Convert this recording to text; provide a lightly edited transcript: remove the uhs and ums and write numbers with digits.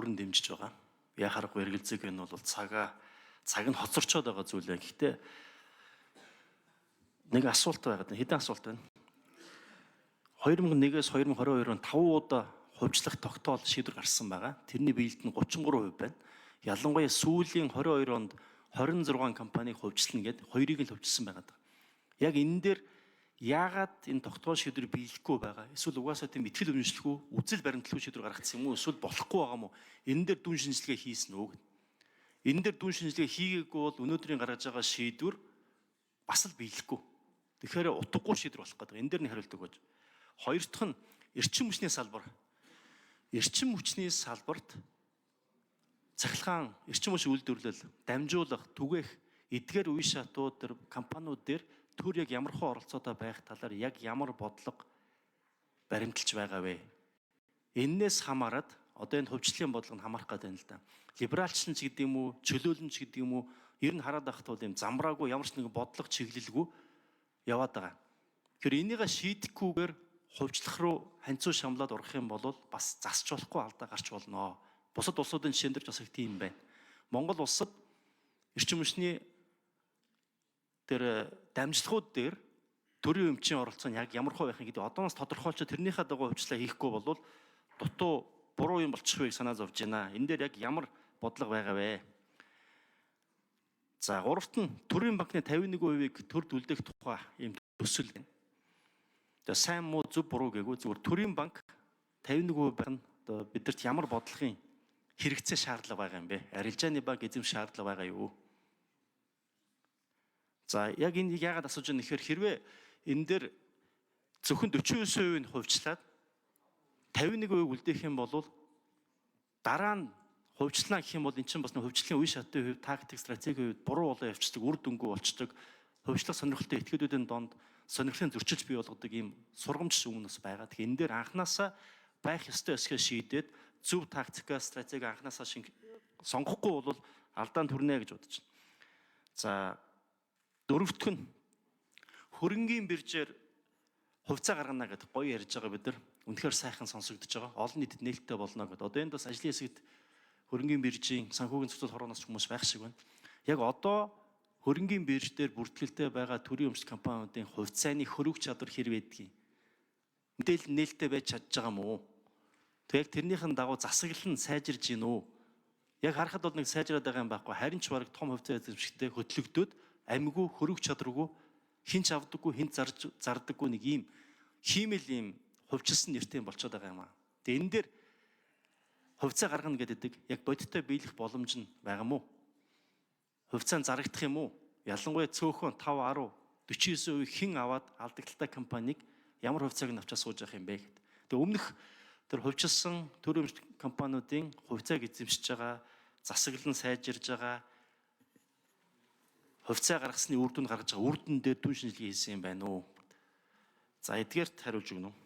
бүрэн дэмжиж байгаа. Яхаарахгүй эргэлзээг нь бол цаг нь хоцорчоод байгаа зүйл ээ. Гэхдээ нэг асуулт байгаад байна. Хэдэн асуулт байна? 2001-ээс 2022 он 5 удаа хувьчлах тогтоол шийдвэр гарсан байгаа. Тэрний биелэлт нь 33% байна. Ялангуяа сүүлийн 22 онд 26 компаниг хувьчилна гэдэг хоёрыг л хувьчилсан байгаа. Яг энэ дээр яагаад энэ тогтоол шийдвэр биелэхгүй байгаа? Эсвэл угаасаа тийм итгэл үнэмшлэхгүй үзэл баримтлалгүй шийдвэр гаргацсан юм уу? Эсвэл болохгүй байгаа юм уу? Энэ дээр дүн шинжилгээ хийсэн үү? Энэ дээр дүн шинжилгээ хийгээгүй бол өнөөдрийн гаргаж байгаа шийдвэр бас л биелэхгүй. Тэгэхээр утгагүй шийдвэр болох гэдэг. Энэ дээр нь хариулт өгөөж. Хоёр дахь нь эрчим хүчний салбар. Эрчим хүчний салбарт цахилгаан эрчим хүч үйлдвэрлэл, дамжуулах, түгээх, эдгээр үе шатууд төр компаниуд дээр төр яг ямар хөө оролцоотой байх талаар яг ямар бодлого баримталж байгаа вэ? Эннээс хамаарат одоо энэ хувьчлалын бодлого нь хамаарах гэдэг юм л да. Либералчлан ч гэдэг юм уу, чөлөөлөн ч гэдэг юм уу, ер нь хараад байхад бол юм замбраагүй ямар ч нэг бодлого чиглэлгүй яваад байгаа. Тэгэхээр энийг шийдэхгүйгээр хувьчлах руу ханцуу шамлаад орох юм бол бас засч болохгүй алдаа гарч болно. Бусад улсуудын жишээн дээр ч бас их тийм байна. Монгол улсад эрчим хүчний тэр дамжлагууд дээр төрийн өмчийн оролцоо нь яг ямар хөө байх юм гэдэг одооноос тодорхойлж тэрнийхээ дагуу хувьчлаа хийхгүй бол дутуу буруу юм болчих байг санаа зовж байна. Энэ дээр яг ямар бодлого байгаа вэ? За гуравт нь төрийн банкны 51%-ийг төрд үлдээх тухай ийм төсөл байна. Тэгээ сайн муу зөв буруу гээгүү зүгээр төрийн банк 51% байх нь одоо бидэрт ямар бодлогын хэрэгцээ шаардлага байгаа юм бэ? Арилжааны банк эзэм шаардлага байгаа юу? За яг энийг яагаад асууж байгаа нэхэр хэрвээ энэ дээр зөвхөн 49% нь хувьчлаад 51% үлдээх юм бол дараа нь хувьчлаа гэх юм бол эн чинь бас нэг хувьчлалын үе шатын хувь тактик стратегийн хувьд буруу болоо явцдаг, үр дүнгүй болцдог, хувьчлах сонирхолтой этгээдүүдийн донд сонирхлын зөрчилж бий болгодог ийм сургамж өмнөөс байгаа. Тэгэхээр энэ дээр анханасаа байх ёстой эсгээ шийдээд зөв тактика, стратеги анханасаа сонгохгүй бол алдаанд хүрнэ гэж бодож байна. За дөрөвтг нь хөрөнгийн биржээр хувьцаа гаргана гэдэг гоё ярьж байгаа бид нар үнэхээр сайхан сонсогдож байгаа. Олон нийтэд нээлттэй болно гэдэг. Одоо энд бас ажлын хэсэгт хөрөнгийн биржийн санхүүгийн зохицол хорооноос хүмүүс байх шиг байна. Яг одоо хөрөнгийн бирж дээр бүртгэлтэй байгаа төрийн өмчт компаниудын хувьцааны хөрөг чадвар хэр байдгийг мэдээлэл нээлттэй байж чадж байгаа юм уу? Тэг яг тэрнийхэн дагуу засаглал нь сайжирж гин үү? Яг харахад бол нэг сайжраад байгаа юм байхгүй. Харин ч бараг том хувьцаа эзэмшигтэй хөтлөгдөд амьгүй хөрөг чадваргүй хинч авдаггүй хинт зардаггүй нэг ийм хиймэл ийм хувьчилсан нэртэй болчиход байгаа юм аа. Тэгээ энэ дээр хувьцаа гаргана гэдэг яг бодиттой биелэх боломж нь байгаа мó? Хувьцаа зарагдах юм уу? Ялангуяа цөөхөн 5, 10, 49% хэн аваад алдагдaltaй компанийг ямар хувьцааг нь авчаа сууж явах юм бэ гэдэг. Тэгээ өмнөх тэр хувьчилсан төрийн өмчт компаниудын хувьцааг эзэмшиж байгаа, засаглал нь сайжирж байгаа, хувьцаа гаргасны үр дүн гаргаж байгаа үр дүн дээр дүн шинжилгээ хийсэн юм байна уу? За эдгээрт хариулж өгнө үү?